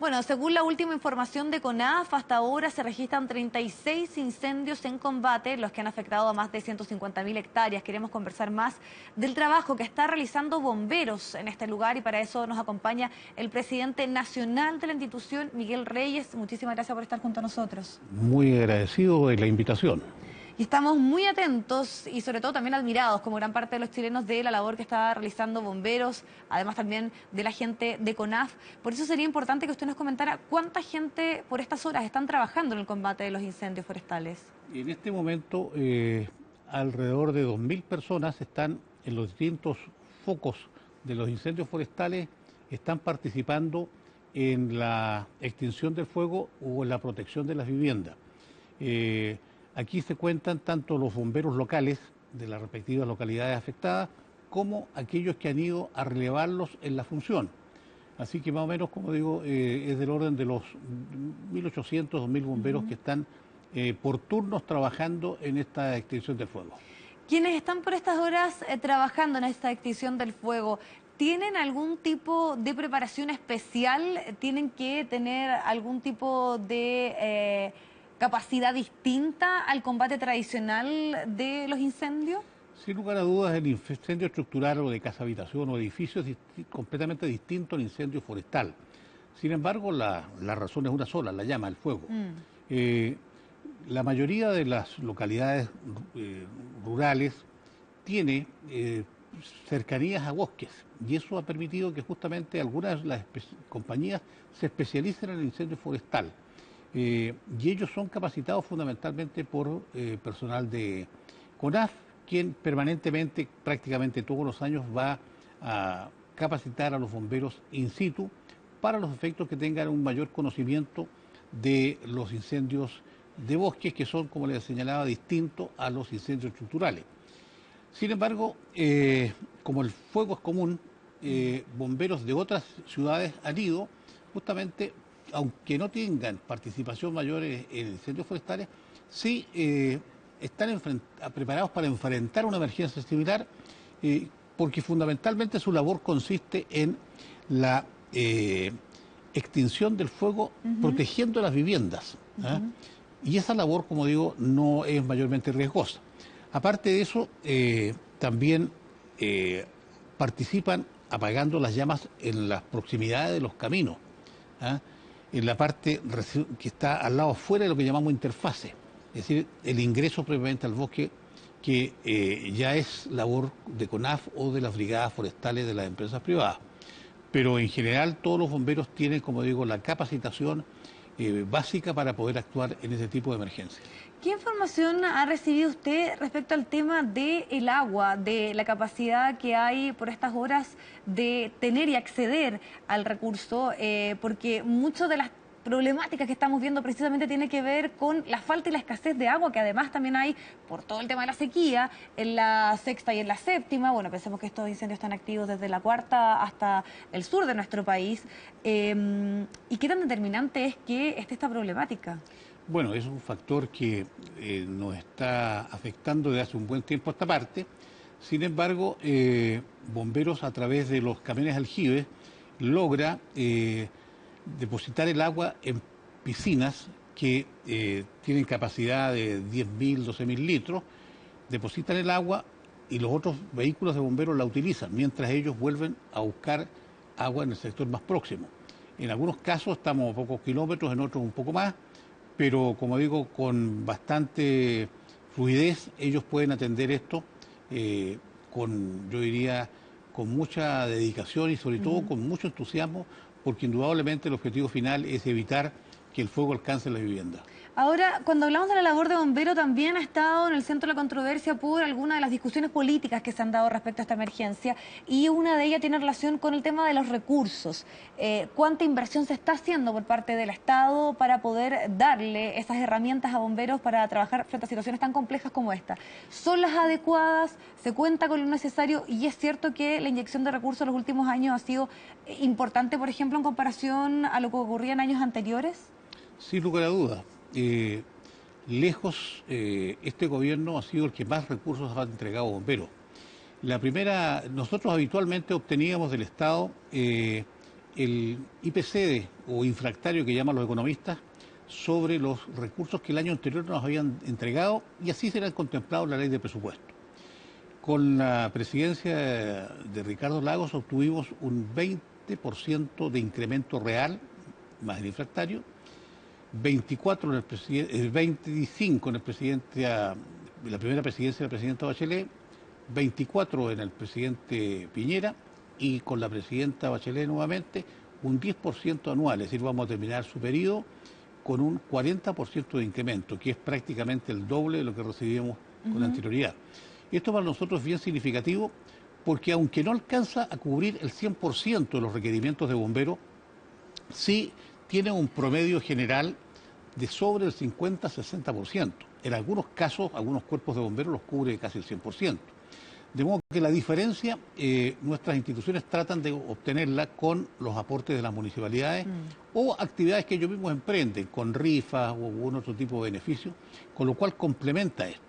Bueno, según la última información de CONAF, hasta ahora se registran 36 incendios en combate, los que han afectado a más de 150.000 hectáreas. Queremos conversar más del trabajo que está realizando bomberos en este lugar y para eso nos acompaña el presidente nacional de la institución, Miguel Reyes. Muchísimas gracias por estar junto a nosotros. Muy agradecido de la invitación. Y estamos muy atentos y sobre todo también admirados, como gran parte de los chilenos, de la labor que está realizando bomberos, además también de la gente de CONAF. Por eso sería importante que usted nos comentara cuánta gente por estas horas están trabajando en el combate de los incendios forestales. En este momento, alrededor de 2.000 personas están en los distintos focos de los incendios forestales, están participando en la extinción del fuego o en la protección de las viviendas. Aquí se cuentan tanto los bomberos locales de las respectivas localidades afectadas como aquellos que han ido a relevarlos en la función. Así que más o menos, como digo, es del orden de los 1.800, 2.000 bomberos que están por turnos trabajando en esta extinción del fuego. Quienes están por estas horas trabajando en esta extinción del fuego, ¿tienen algún tipo de preparación especial? ¿Tienen que tener algún tipo de capacidad distinta al combate tradicional de los incendios? Sin lugar a dudas, el incendio estructural o de casa habitación o edificio es completamente distinto al incendio forestal. Sin embargo, la razón es una sola, la llama, el fuego. La mayoría de las localidades rurales tiene cercanías a bosques y eso ha permitido que justamente algunas de las compañías se especialicen en el incendio forestal. Y ellos son capacitados fundamentalmente por personal de CONAF, quien permanentemente, prácticamente todos los años, va a capacitar a los bomberos in situ para los efectos que tengan un mayor conocimiento de los incendios de bosques, que son, como les señalaba, distintos a los incendios estructurales. Sin embargo, como el fuego es común, bomberos de otras ciudades han ido justamente, aunque no tengan participación mayor en incendios forestales, sí están preparados para enfrentar una emergencia similar, porque fundamentalmente su labor consiste en la extinción del fuego protegiendo las viviendas. Y esa labor, como digo, no es mayormente riesgosa. Aparte de eso, también participan apagando las llamas en las proximidades de los caminos, en la parte que está al lado afuera de lo que llamamos interfase, es decir, el ingreso previamente al bosque, que ya es labor de CONAF o de las brigadas forestales de las empresas privadas. Pero en general todos los bomberos tienen, como digo, la capacitación básica para poder actuar en ese tipo de emergencias. ¿Qué información ha recibido usted respecto al tema del agua, de la capacidad que hay por estas horas de tener y acceder al recurso? Porque muchas de las problemáticas que estamos viendo precisamente tiene que ver con la falta y la escasez de agua, que además también hay por todo el tema de la sequía, en la sexta y en la séptima. Bueno, pensemos que estos incendios están activos desde la cuarta hasta el sur de nuestro país. ¿Y qué tan determinante es que esté esta problemática? Bueno, es un factor que nos está afectando desde hace un buen tiempo a esta parte. Sin embargo, bomberos a través de los camiones aljibes logra depositar el agua en piscinas que tienen capacidad de 10.000, 12.000 litros, depositan el agua y los otros vehículos de bomberos la utilizan, mientras ellos vuelven a buscar agua en el sector más próximo. En algunos casos estamos a pocos kilómetros, en otros un poco más, pero como digo, con bastante fluidez ellos pueden atender esto yo diría, con mucha dedicación y sobre todo con mucho entusiasmo, porque indudablemente el objetivo final es evitar que el fuego alcance la vivienda. Ahora, cuando hablamos de la labor de bombero, también ha estado en el centro de la controversia por algunas de las discusiones políticas que se han dado respecto a esta emergencia, y una de ellas tiene relación con el tema de los recursos. ¿Cuánta inversión se está haciendo por parte del Estado para poder darle esas herramientas a bomberos para trabajar frente a situaciones tan complejas como esta? ¿Son las adecuadas? ¿Se cuenta con lo necesario? Y es cierto que la inyección de recursos en los últimos años ha sido importante, por ejemplo, en comparación a lo que ocurría en años anteriores. Sin lugar a dudas. Lejos, este gobierno ha sido el que más recursos ha entregado a bomberos. Nosotros habitualmente obteníamos del Estado el IPC o infractario que llaman los economistas sobre los recursos que el año anterior nos habían entregado y así será contemplado en la ley de presupuesto. Con la presidencia de Ricardo Lagos obtuvimos un 20% de incremento real, más el infractario, 24 en el 25 en la primera presidencia del presidente Bachelet, 24 en el presidente Piñera y con la presidenta Bachelet nuevamente un 10% anual, es decir, vamos a terminar su periodo con un 40% de incremento, que es prácticamente el doble de lo que recibíamos con anterioridad. Esto para nosotros es bien significativo porque aunque no alcanza a cubrir el 100% de los requerimientos de bomberos, sí tiene un promedio general de sobre el 50-60%. En algunos casos, algunos cuerpos de bomberos los cubre casi el 100%. De modo que la diferencia, nuestras instituciones tratan de obtenerla con los aportes de las municipalidades o actividades que ellos mismos emprenden, con rifas o algún otro tipo de beneficio, con lo cual complementa esto.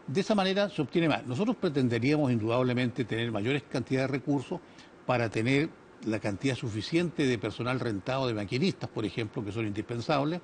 De esa manera se obtiene más. Nosotros pretenderíamos indudablemente tener mayores cantidades de recursos para tener la cantidad suficiente de personal rentado, de maquinistas, por ejemplo, que son indispensables,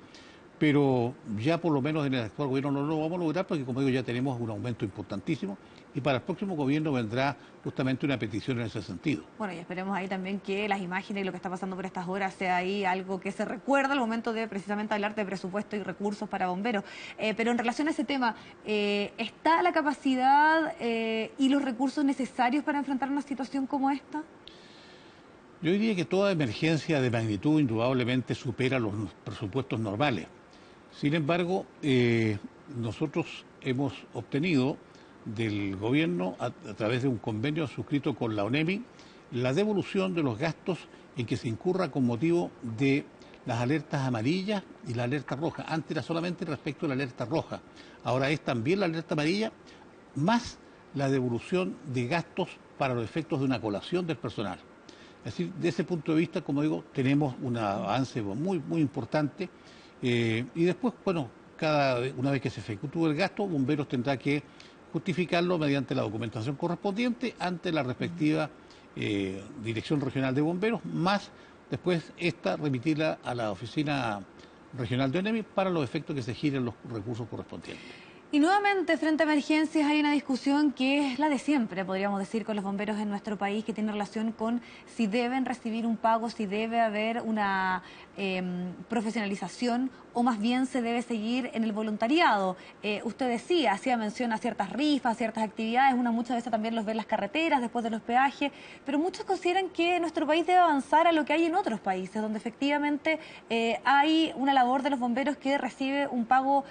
pero ya por lo menos en el actual gobierno no lo vamos a lograr porque, como digo, ya tenemos un aumento importantísimo y para el próximo gobierno vendrá justamente una petición en ese sentido. Bueno, y esperemos ahí también que las imágenes y lo que está pasando por estas horas sea ahí algo que se recuerda al momento de precisamente hablar de presupuesto y recursos para bomberos. Pero en relación a ese tema, ¿está la capacidad y los recursos necesarios para enfrentar una situación como esta? Yo diría que toda emergencia de magnitud indudablemente supera los presupuestos normales. Sin embargo, nosotros hemos obtenido del gobierno, a través de un convenio suscrito con la ONEMI, la devolución de los gastos en que se incurra con motivo de las alertas amarillas y la alerta roja. Antes era solamente respecto a la alerta roja, ahora es también la alerta amarilla, más la devolución de gastos para los efectos de una colación del personal. Es decir, desde ese punto de vista, como digo, tenemos un avance muy, muy importante y después, bueno, una vez que se efectúe el gasto, Bomberos tendrá que justificarlo mediante la documentación correspondiente ante la respectiva Dirección Regional de Bomberos, más después esta remitirla a la Oficina Regional de ONEMI para los efectos que se giren los recursos correspondientes. Y nuevamente, frente a emergencias, hay una discusión que es la de siempre, podríamos decir, con los bomberos en nuestro país, que tiene relación con si deben recibir un pago, si debe haber una profesionalización o más bien se debe seguir en el voluntariado. Usted decía, hacía mención a ciertas rifas, ciertas actividades, una muchas veces también los ve en las carreteras después de los peajes, pero muchos consideran que nuestro país debe avanzar a lo que hay en otros países, donde efectivamente hay una labor de los bomberos que recibe un pago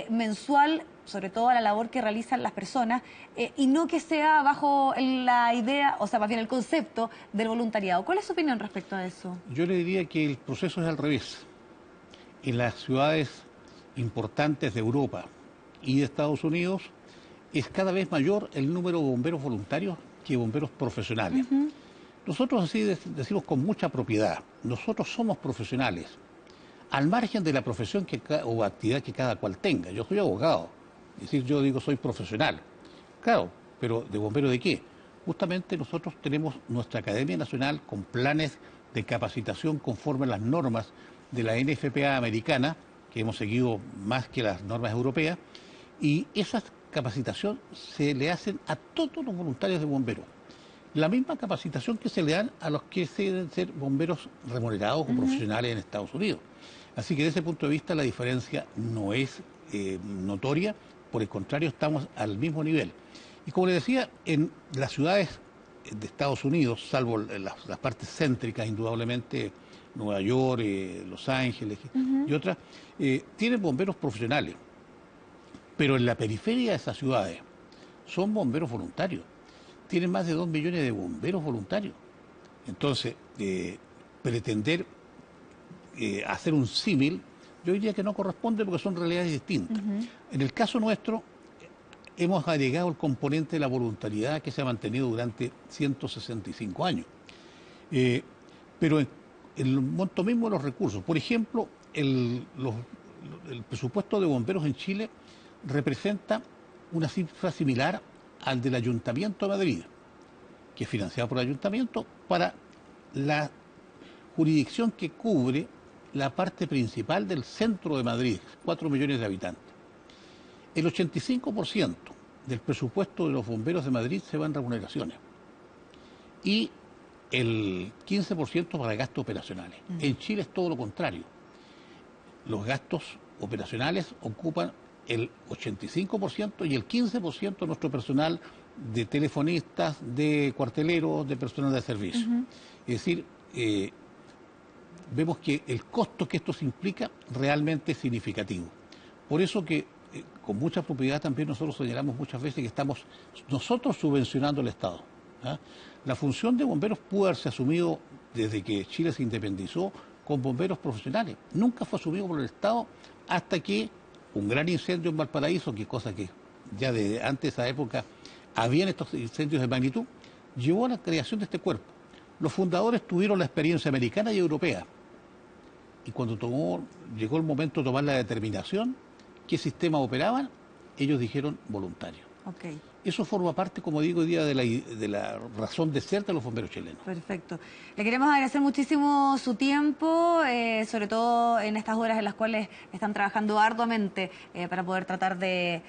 mensual, sobre todo a la labor que realizan las personas, y no que sea bajo la idea, o sea, más bien el concepto del voluntariado. ¿Cuál es su opinión respecto a eso? Yo le diría que el proceso es al revés. En las ciudades importantes de Europa y de Estados Unidos es cada vez mayor el número de bomberos voluntarios que bomberos profesionales. Nosotros así decimos con mucha propiedad, nosotros somos profesionales, al margen de la profesión o actividad que cada cual tenga. Yo soy abogado, es decir, yo digo soy profesional. Claro, pero ¿de bombero de qué? Justamente nosotros tenemos nuestra Academia Nacional con planes de capacitación conforme a las normas de la NFPA americana, que hemos seguido más que las normas europeas, y esa capacitación se le hacen a todos los voluntarios de bomberos. La misma capacitación que se le dan a los que se deben ser bomberos remunerados o profesionales en Estados Unidos. Así que desde ese punto de vista la diferencia no es notoria, por el contrario estamos al mismo nivel. Y como le decía, en las ciudades de Estados Unidos, salvo las partes céntricas indudablemente, Nueva York, Los Ángeles y otras, tienen bomberos profesionales, pero en la periferia de esas ciudades son bomberos voluntarios. Tienen más de 2 millones de bomberos voluntarios. Entonces, pretender hacer un símil, yo diría que no corresponde porque son realidades distintas. En el caso nuestro, hemos agregado el componente de la voluntariedad que se ha mantenido durante 165 años. Pero en el monto mismo de los recursos, por ejemplo, el presupuesto de bomberos en Chile representa una cifra similar al del Ayuntamiento de Madrid, que es financiado por el Ayuntamiento para la jurisdicción que cubre la parte principal del centro de Madrid, 4 millones de habitantes. El 85% del presupuesto de los bomberos de Madrid se va en remuneraciones y el 15% para gastos operacionales. En Chile es todo lo contrario. Los gastos operacionales ocupan el 85% y el 15% de nuestro personal de telefonistas, de cuarteleros, de personal de servicio. Es decir, vemos que el costo que esto se implica realmente es significativo. Por eso que con mucha propiedad también nosotros señalamos muchas veces que estamos nosotros subvencionando al Estado. La función de bomberos pudo haberse asumido desde que Chile se independizó con bomberos profesionales. Nunca fue asumido por el Estado hasta que un gran incendio en Valparaíso, que cosa que ya de antes de esa época habían estos incendios de magnitud, llevó a la creación de este cuerpo. Los fundadores tuvieron la experiencia americana y europea. Y cuando llegó el momento de tomar la determinación, qué sistemas operaban, ellos dijeron voluntario. Okay. Eso forma parte, como digo hoy día, de la razón de ser de los bomberos chilenos. Perfecto. Le queremos agradecer muchísimo su tiempo, sobre todo en estas horas en las cuales están trabajando arduamente para poder tratar de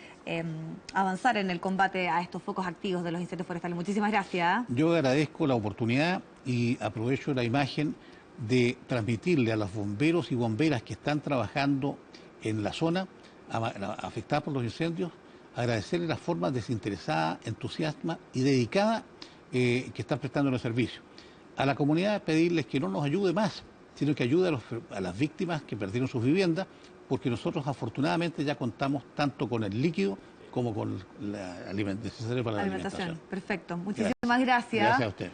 avanzar en el combate a estos focos activos de los incendios forestales. Muchísimas gracias. Yo agradezco la oportunidad y aprovecho la imagen de transmitirle a los bomberos y bomberas que están trabajando en la zona afectada por los incendios, agradecerles la forma desinteresada, entusiasta y dedicada que están prestando los servicios. A la comunidad pedirles que no nos ayude más, sino que ayude a las víctimas que perdieron sus viviendas, porque nosotros afortunadamente ya contamos tanto con el líquido como con la alimentación necesaria para la alimentación. Perfecto. Muchísimas gracias. Gracias a usted.